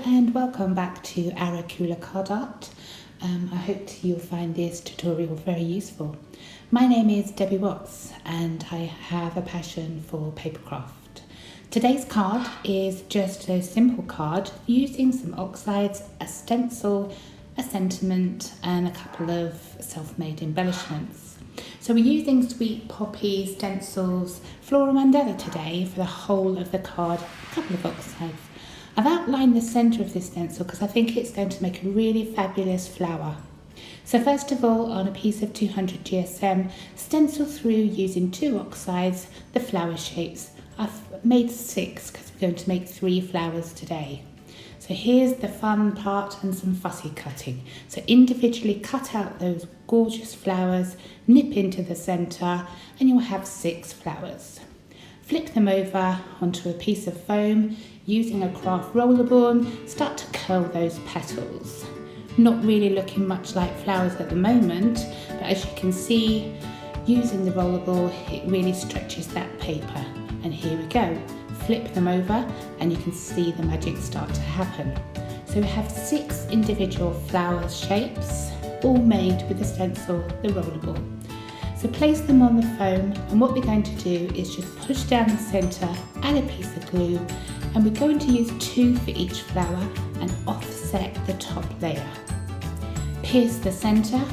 and welcome back to Arakoola card art. I hope you'll find this tutorial very useful. My name is Debbie Watts and I have a passion for papercraft. Today's card is just a simple card using some oxides, a stencil, a sentiment and a couple of self-made embellishments. So we're using Sweet Poppy, Stencils, Floral Mandala today for the whole of the card, a couple of oxides. I've outlined the centre of this stencil because I think it's going to make a really fabulous flower. So first of all, on a piece of 200 GSM, stencil through using 2 oxides the flower shapes. I've made 6 because we're going to make 3 flowers today. So here's the fun part and some fussy cutting. So individually cut out those gorgeous flowers, nip into the centre, and you'll have 6 flowers. Flip them over onto a piece of foam. Using a craft rollerboard, start to curl those petals. Not really looking much like flowers at the moment, but as you can see, using the rollerball, it really stretches that paper. And here we go. Flip them over and you can see the magic start to happen. So we have 6 individual flower shapes, all made with the stencil, the rollerball. So place them on the foam, and what we're going to do is just push down the centre, add a piece of glue, and we're going to use 2 for each flower and offset the top layer. Pierce the centre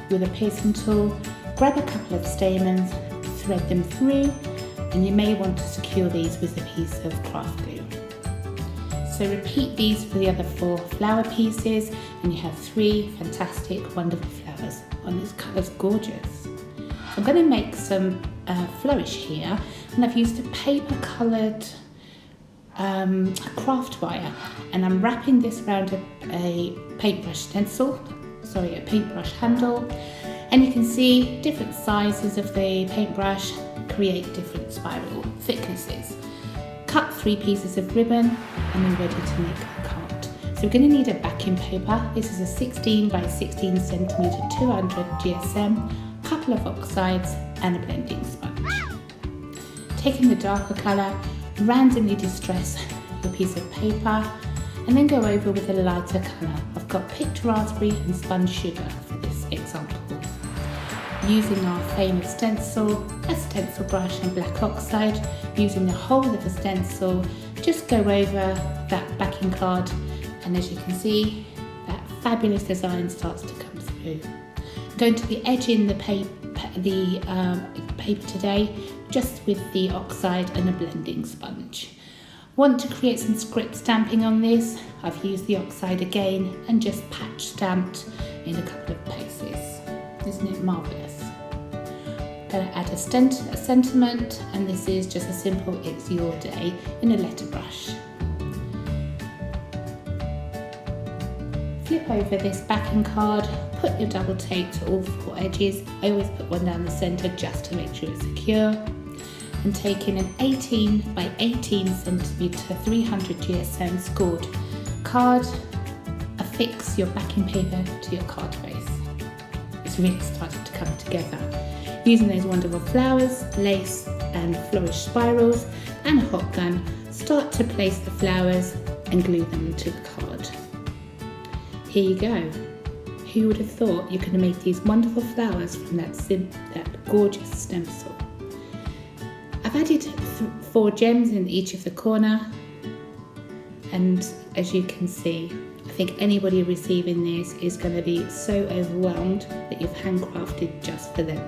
with a piercing tool, grab a couple of stamens, thread them through, and you may want to secure these with a piece of craft glue. So repeat these for the other 4 flower pieces and you have 3 fantastic, wonderful flowers. And this colour's gorgeous. I'm going to make some flourish here, and I've used a paper coloured craft wire, and I'm wrapping this around a paintbrush stencil, a paintbrush handle, and you can see different sizes of the paintbrush create different spiral thicknesses. Cut 3 pieces of ribbon and we're ready to make our card. So we're going to need a backing paper. This is a 16 by 16 centimetre 200 GSM, couple of oxides and a blending sponge. Taking the darker colour, randomly distress your piece of paper and then go over with a lighter colour. I've got picked raspberry and spun sugar for this example. Using our famous stencil, a stencil brush and black oxide, using the whole of the stencil, just go over that backing card, and as you can see, that fabulous design starts to come through. I'm going to be edging the paper today just with the oxide and a blending sponge. Want to create some script stamping on this? I've used the oxide again and just patch stamped in a couple of places. Isn't it marvellous? Going to add a sentiment, and this is just a simple "It's Your Day" in a letter brush. Flip over this backing card, put your double tape to all 4 edges. I always put one down the centre just to make sure it's secure. And taking an 18 by 18 centimetre 300 GSM scored card, affix your backing paper to your card base. It's really started to come together. Using those wonderful flowers, lace and flourish spirals and a hot gun, start to place the flowers and glue them to the card. Here you go. Who would have thought you could make these wonderful flowers from that gorgeous stencil? I've added 4 gems in each of the corner, and as you can see, I think anybody receiving this is going to be so overwhelmed that you've handcrafted just for them.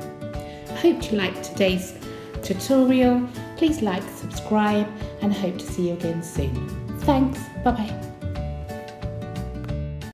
I hope you liked today's tutorial. Please like, subscribe, and I hope to see you again soon. Thanks, bye bye.